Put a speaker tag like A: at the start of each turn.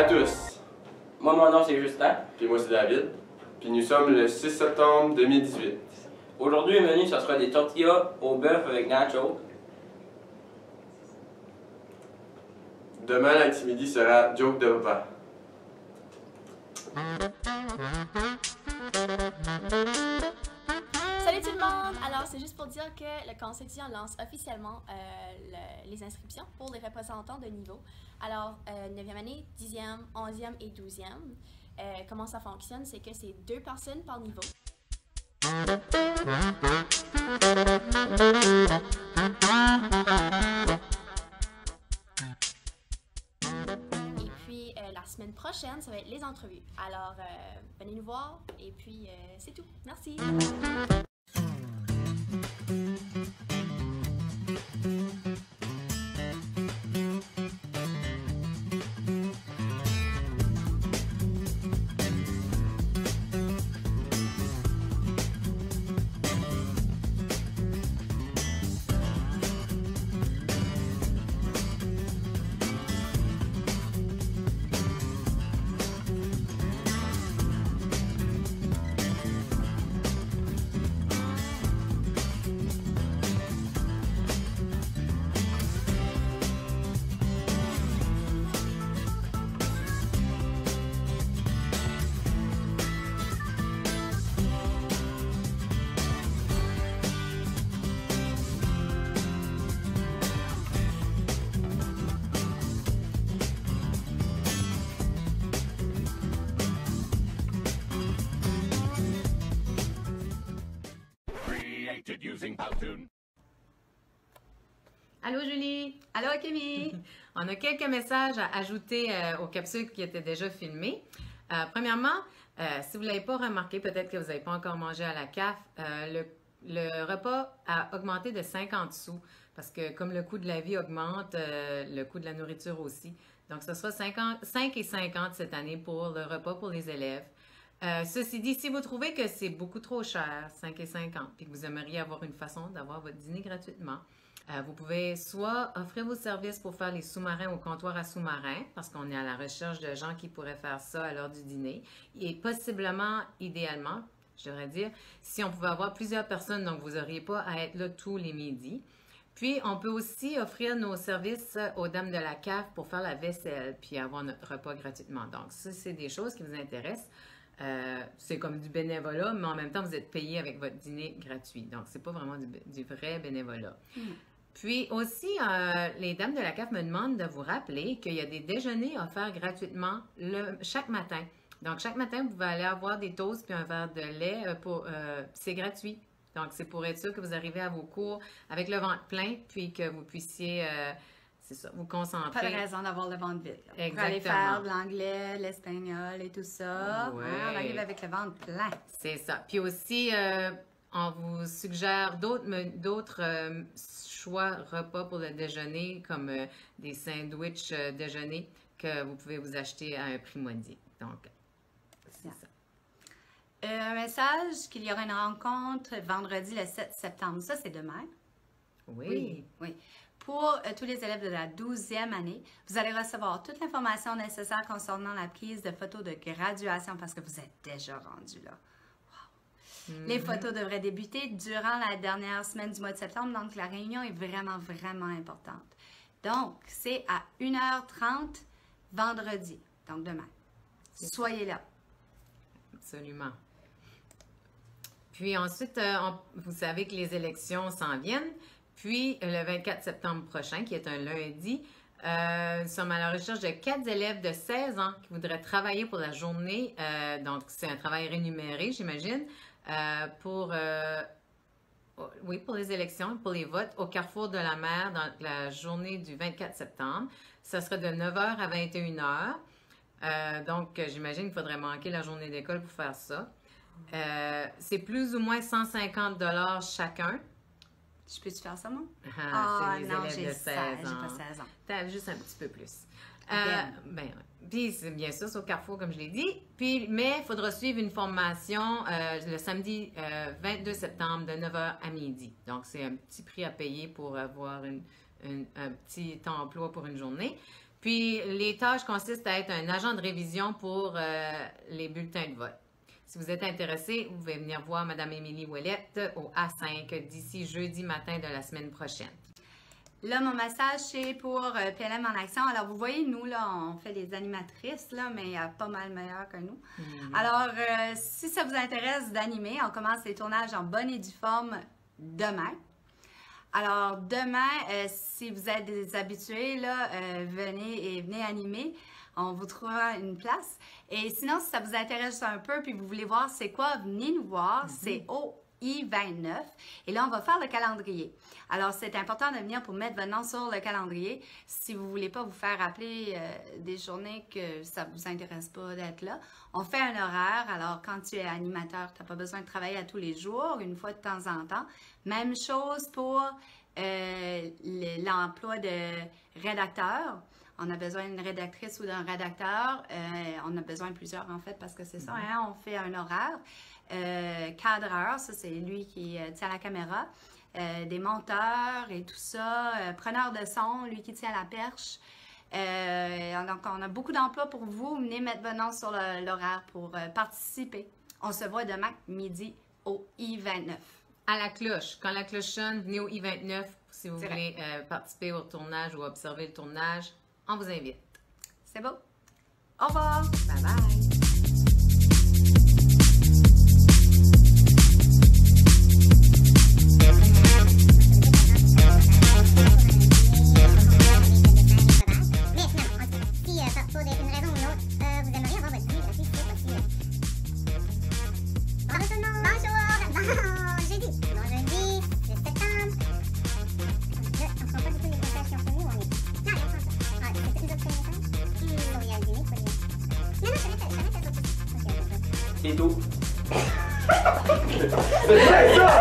A: à tous.
B: Moi, mon nom, c'est Justin.
A: Puis moi, c'est David. Puis nous sommes le 6 septembre 2018.
B: Aujourd'hui, le menu, ça sera des tortillas au bœuf avec nachos.
A: Demain, l'activité sera Joke de papa.
C: Salut tout le monde! Alors, c'est juste pour dire que le Conseil étudiant lance officiellement les inscriptions pour les représentants de niveau. Alors, 9e année, 10e, 11e et 12e. Comment ça fonctionne? C'est que c'est 2 personnes par niveau. Et puis, la semaine prochaine, ça va être les entrevues. Alors, venez nous voir et puis c'est tout. Merci!
D: Allô Julie!
E: Allô Kémy!
D: On a quelques messages à ajouter aux capsules qui étaient déjà filmées. Premièrement, si vous ne l'avez pas remarqué, peut-être que vous n'avez pas encore mangé à la CAF, le repas a augmenté de 50 sous parce que comme le coût de la vie augmente, le coût de la nourriture aussi. Donc, ce sera 5,50 cette année pour le repas pour les élèves. Ceci dit, si vous trouvez que c'est beaucoup trop cher, 5,50, puis que vous aimeriez avoir une façon d'avoir votre dîner gratuitement, vous pouvez soit offrir vos services pour faire les sous-marins au comptoir à sous-marins, parce qu'on est à la recherche de gens qui pourraient faire ça à l'heure du dîner, et possiblement, idéalement, je devrais dire, si on pouvait avoir plusieurs personnes, donc vous n'auriez pas à être là tous les midis. Puis, on peut aussi offrir nos services aux dames de la CAF pour faire la vaisselle, puis avoir notre repas gratuitement. Donc, ça, c'est des choses qui vous intéressent. C'est comme du bénévolat, mais en même temps, vous êtes payé avec votre dîner gratuit. Donc, c'est pas vraiment du vrai bénévolat. Puis aussi, les dames de la CAF me demandent de vous rappeler qu'il y a des déjeuners offerts gratuitement chaque matin. Donc, chaque matin, vous pouvez aller avoir des toasts puis un verre de lait. C'est gratuit. Donc, c'est pour être sûr que vous arrivez à vos cours avec le ventre plein puis que vous puissiez, c'est ça, vous concentrer.
E: Pas de raison d'avoir le ventre vide.
D: Exactement.
E: Pour aller faire de l'anglais, l'espagnol et tout ça.
D: Ouais.
E: On arrive avec le ventre plein.
D: C'est ça. Puis aussi, on vous suggère d'autres choix repas pour le déjeuner, comme des sandwichs déjeuner que vous pouvez vous acheter à un prix modique. Donc, c'est ça.
E: Un message qu'il y aura une rencontre vendredi le 7 septembre. Ça, c'est demain.
D: Oui.
E: Oui. Pour tous les élèves de la 12e année, vous allez recevoir toute l'information nécessaire concernant la prise de photos de graduation parce que vous êtes déjà rendu là. Les photos devraient débuter durant la dernière semaine du mois de septembre, donc la réunion est vraiment, vraiment importante. Donc, c'est à 1h30 vendredi, donc demain. Soyez là.
D: Absolument. Puis ensuite, vous savez que les élections s'en viennent. Puis, le 24 septembre prochain, qui est un lundi, nous sommes à la recherche de 4 élèves de 16 ans qui voudraient travailler pour la journée. Donc, c'est un travail rémunéré, j'imagine, pour les élections, pour les votes au Carrefour de la Mer dans la journée du 24 septembre. Ça sera de 9h à 21h. Donc, j'imagine qu'il faudrait manquer la journée d'école pour faire ça. C'est plus ou moins 150 $ chacun.
E: Je peux-tu faire ça, moi?
D: C'est les
E: non,
D: élèves
E: j'ai
D: de 16 ans.
E: J'ai pas 16 ans.
D: T'as juste un petit peu plus. Puis, c'est bien sûr, c'est au Carrefour, comme je l'ai dit. Puis, mais il faudra suivre une formation le samedi 22 septembre de 9h à midi. Donc, c'est un petit prix à payer pour avoir un petit emploi pour une journée. Puis, les tâches consistent à être un agent de révision pour les bulletins de vote. Si vous êtes intéressé, vous pouvez venir voir Mme Émilie Ouellette au A5 d'ici jeudi matin de la semaine prochaine.
E: Là, mon message, c'est pour PLM en action. Alors, vous voyez, nous, là, on fait des animatrices, là, mais pas mal meilleures que nous. Alors, si ça vous intéresse d'animer, on commence les tournages en bonne et due forme demain. Alors, demain, si vous êtes des habitués, là, venez animer. On vous trouvera une place. Et sinon, si ça vous intéresse un peu, puis vous voulez voir c'est quoi, venez nous voir. C'est au I29. Et là, on va faire le calendrier. Alors, c'est important de venir pour mettre votre nom sur le calendrier. Si vous ne voulez pas vous faire appeler des journées que ça ne vous intéresse pas d'être là, on fait un horaire. Alors, quand tu es animateur, tu n'as pas besoin de travailler à tous les jours, une fois de temps en temps. Même chose pour l'emploi de rédacteur. On a besoin d'une rédactrice ou d'un rédacteur. On a besoin de plusieurs, en fait, parce que c'est ça, hein, on fait un horaire. Cadreur, ça, c'est lui qui tient la caméra. Des monteurs et tout ça. Preneur de son, lui qui tient la perche. Donc, on a beaucoup d'emplois pour vous. Venez mettre votre nom sur l'horaire pour participer. On se voit demain midi au I29.
D: À la cloche. Quand la cloche sonne, venez au I29 si vous voulez participer au tournage ou observer le tournage. On vous invite.
E: C'est beau. Au revoir.
D: Bye bye.
F: Pour une raison ou une autre, vous aimeriez avoir votre dîner gratuit, c'est possible. Bonjour tout le monde! Bonjour! Bon jeudi, 6 septembre. Là, on prend pas du tout les messages qui ont fait nous, on est... Non, on prend ça. Ah, c'est toutes les autres messages? Il y a le dîner, pas le dîner. Non, je connais les autres.
B: C'est tout.
A: C'est ça!